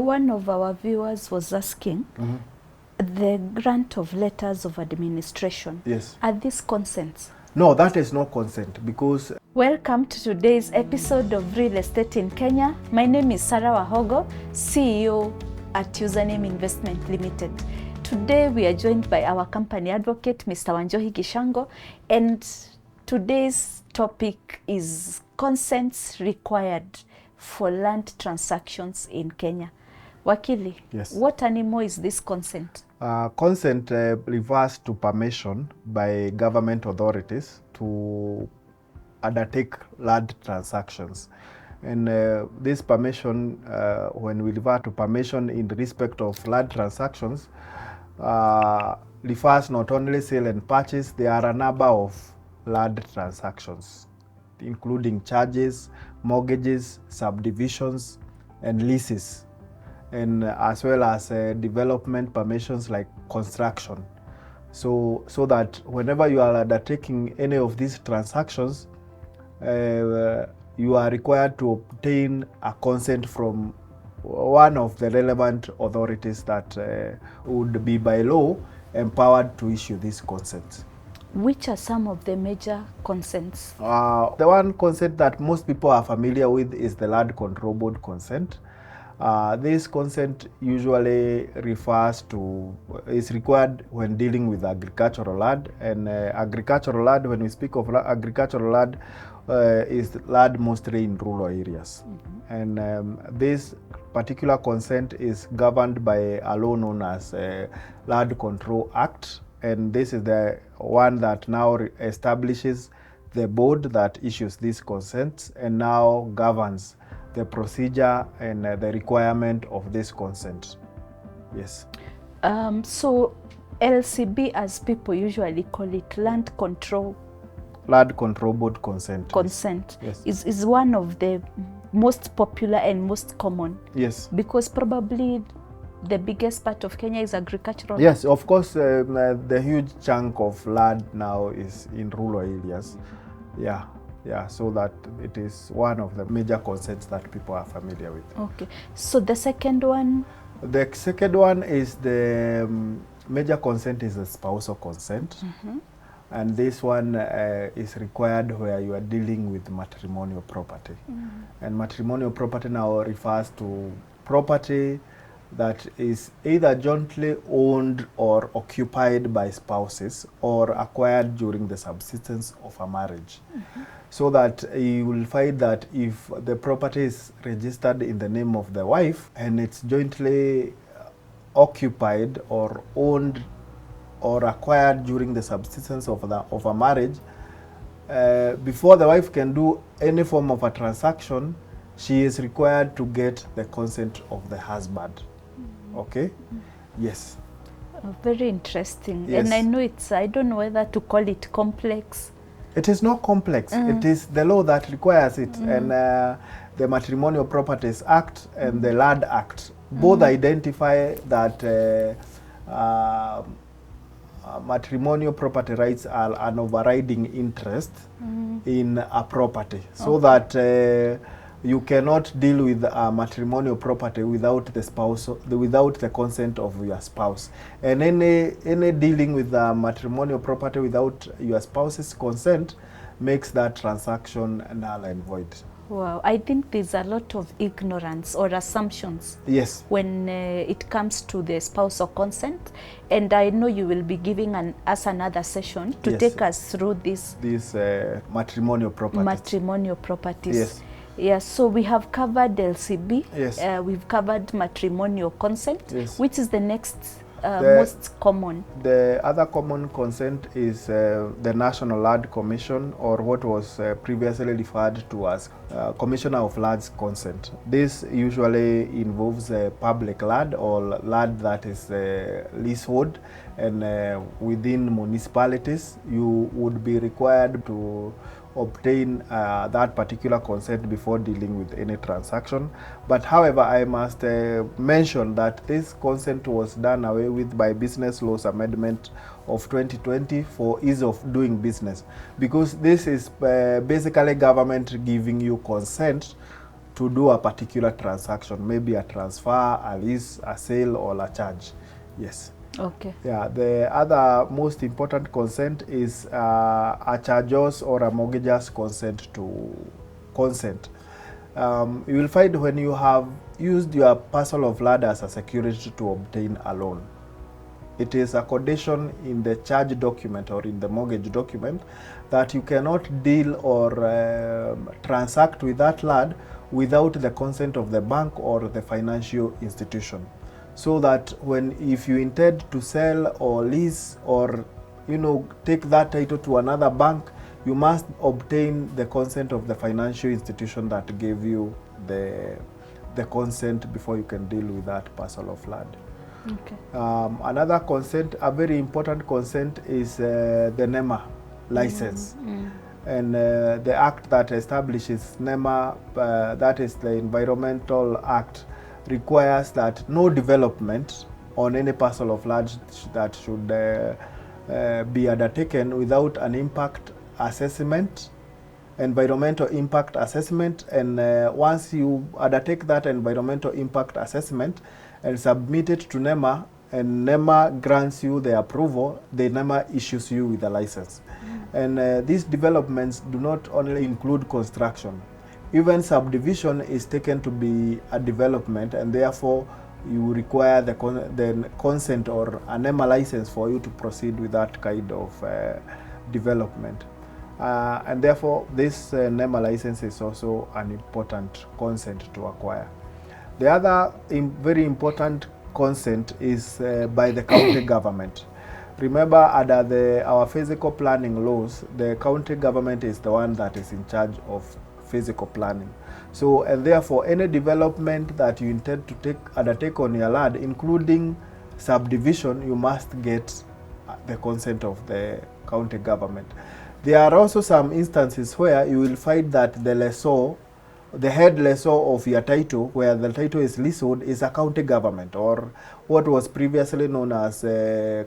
one of our viewers was asking, the grant of letters of administration. Yes. Are these consents? No, that is not consent because... Welcome to today's episode of Real Estate in Kenya. My name is Sarah Wahogo, CEO at Username Investment Limited. Today we are joined by our company advocate, Mr. Wanjohi Gishango, and today's topic is consents required for land transactions in Kenya. Wakili, Yes. what animal is this consent? Consent refers to permission by government authorities to undertake land transactions. And this permission, when we refer to permission in respect of land transactions, refers not only sale and purchase, there are a number of land transactions, including charges, mortgages, subdivisions, and leases, and as well as development permissions like construction. So that whenever you are undertaking any of these transactions, you are required to obtain a consent from one of the relevant authorities that would be by law empowered to issue these consents. Which are some of the major consents? The one consent that most people are familiar with is the Land Control Board consent. This consent usually refers to, is required when dealing with agricultural land, and agricultural land, when we speak of agricultural land, is land mostly in rural areas. And this particular consent is governed by a law known as Land Control Act, and this is the one that now establishes the board that issues these consents and now governs the procedure and the requirement of this consent. Yes. So LCB, as people usually call it, Land Control Board consent. Yes. is one of the most popular and most common. Yes. Because probably the biggest part of Kenya is agricultural. Yes, of course, the huge chunk of land now is in rural areas. Yeah, so that it is one of the major consents that people are familiar with. Okay, so the second one? The second one is the major consent is the spousal consent. And this one is required where you are dealing with matrimonial property. And matrimonial property now refers to property that is either jointly owned or occupied by spouses or acquired during the subsistence of a marriage. So that you will find that if the property is registered in the name of the wife and it's jointly occupied or owned or acquired during the subsistence of a marriage, before the wife can do any form of a transaction, she is required to get the consent of the husband. Okay? Yes. Very interesting. Yes. And I know it's, I don't know whether to call it complex. It is not complex. It is the law that requires it. And the Matrimonial Properties Act and the Land Act both identify that matrimonial property rights are an overriding interest in a property. So that you cannot deal with a matrimonial property without the spouse, without the consent of your spouse. And any dealing with a matrimonial property without your spouse's consent makes that transaction null and void. Wow, I think there's a lot of ignorance or assumptions. Yes. When it comes to the spousal consent, and I know you will be giving us another session to take us through this. These matrimonial properties. Matrimonial properties. Yes. Yes, so we have covered LCB. Yes. We've covered matrimonial consent. Yes. Which is the next most common? The other common consent is the National Land Commission, or what was previously referred to as Commissioner of Lands consent. This usually involves public land or land that is leasehold, and within municipalities you would be required to obtain that particular consent before dealing with any transaction. But however, I must mention that this consent was done away with by Business Laws Amendment of 2020 for ease of doing business, because this is basically government giving you consent to do a particular transaction, maybe a transfer, a lease, a sale, or a charge. Yes. Okay. Yeah, the other most important consent is a chargeor's or a mortgagee's consent to consent. You will find when you have used your parcel of land as a security to obtain a loan, it is a condition in the charge document or in the mortgage document that you cannot deal or transact with that land without the consent of the bank or the financial institution. So that if you intend to sell or lease or take that title to another bank, you must obtain the consent of the financial institution that gave you the consent before you can deal with that parcel of land. Okay. Another consent, a very important consent, is the NEMA license. And the act that establishes NEMA, that is the Environmental Act, requires that no development on any parcel of land that should be undertaken without an impact assessment, environmental impact assessment, and once you undertake that environmental impact assessment and submit it to NEMA, and NEMA grants you the approval, the NEMA issues you with a license. And these developments do not only include construction. Even subdivision is taken to be a development, and therefore you require the consent or a NEMA license for you to proceed with that kind of development. And therefore this NEMA license is also an important consent to acquire. The other very important consent is by the county government. Remember, under our physical planning laws, the county government is the one that is in charge of physical planning. So, and therefore, any development that you intend to undertake on your land, including subdivision, you must get the consent of the county government. There are also some instances where you will find that the lessor, the head lessor of your title, where the title is leasehold, is a county government or what was previously known as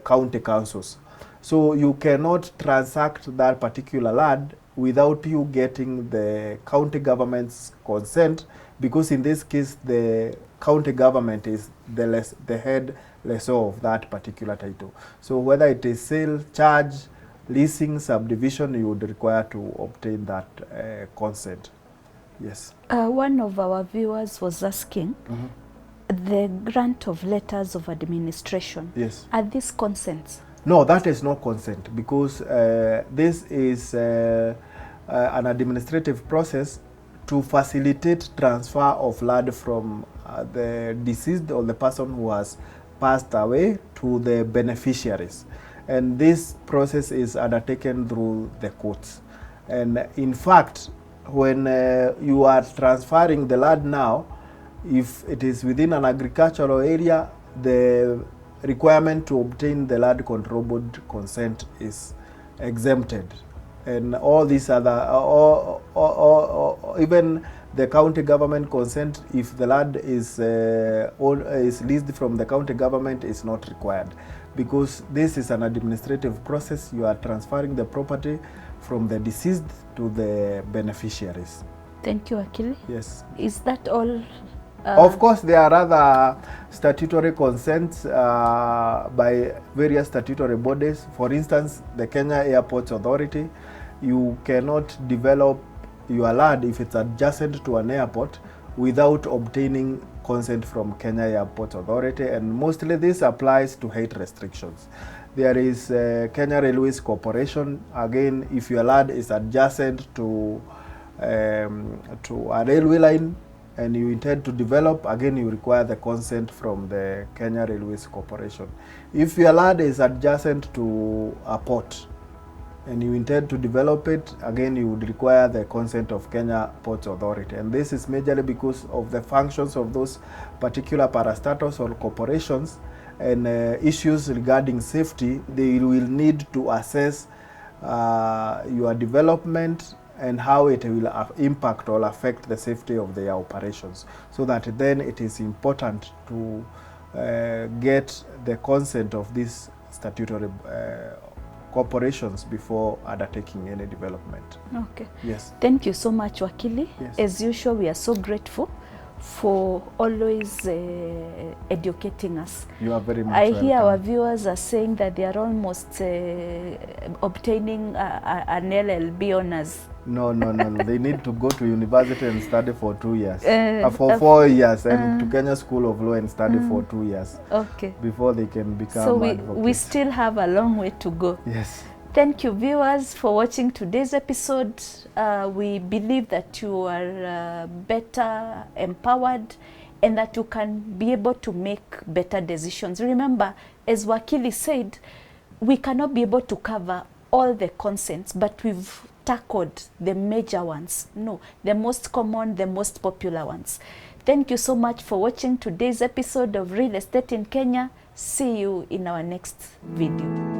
county councils. So you cannot transact that particular land without you getting the county government's consent, because in this case the county government is the head lessor of that particular title. So whether it is sale, charge, leasing, subdivision, you would require to obtain that consent. Yes. One of our viewers was asking, the grant of letters of administration. Yes. Are these consents? No, that is not consent, because this is an administrative process to facilitate transfer of land from the deceased or the person who has passed away to the beneficiaries. And this process is undertaken through the courts. And in fact, when you are transferring the land now, if it is within an agricultural area, the requirement to obtain the land control board consent is exempted. And all these other, even the county government consent, if the land is leased from the county government, is not required, because this is an administrative process. You are transferring the property from the deceased to the beneficiaries. Thank you, Akili. Yes. Is that all? Of course, there are other statutory consents by various statutory bodies. For instance, the Kenya Airports Authority. You cannot develop your land if it's adjacent to an airport without obtaining consent from Kenya Airports Authority, and mostly this applies to height restrictions. There is Kenya Railways Corporation. Again, if your land is adjacent to a railway line and you intend to develop, again you require the consent from the Kenya Railways Corporation. If your land is adjacent to a port and you intend to develop it, again you would require the consent of Kenya Ports Authority. And this is majorly because of the functions of those particular parastatals or corporations and issues regarding safety. They will need to assess your development and how it will impact or affect the safety of their operations. So that then it is important to get the consent of these statutory corporations before undertaking any development. Okay. Yes. Thank you so much, Wakili. Yes. As usual, we are so grateful for always educating us. You are very much I hear our welcome. viewers are saying that they are almost obtaining an LLB honors. No. They need to go to university and study for 2 years. For 4 4 years, and to Kenya School of Law and study for 2 years Okay. before they can become So we advocates. still have a long way to go. Yes. Thank you, viewers, for watching today's episode. We believe that you are better empowered and that you can be able to make better decisions. Remember, as Wakili said, we cannot be able to cover all the consents, but we've tackled the major ones. No, the most common, the most popular ones. Thank you so much for watching today's episode of Real Estate in Kenya. See you in our next video.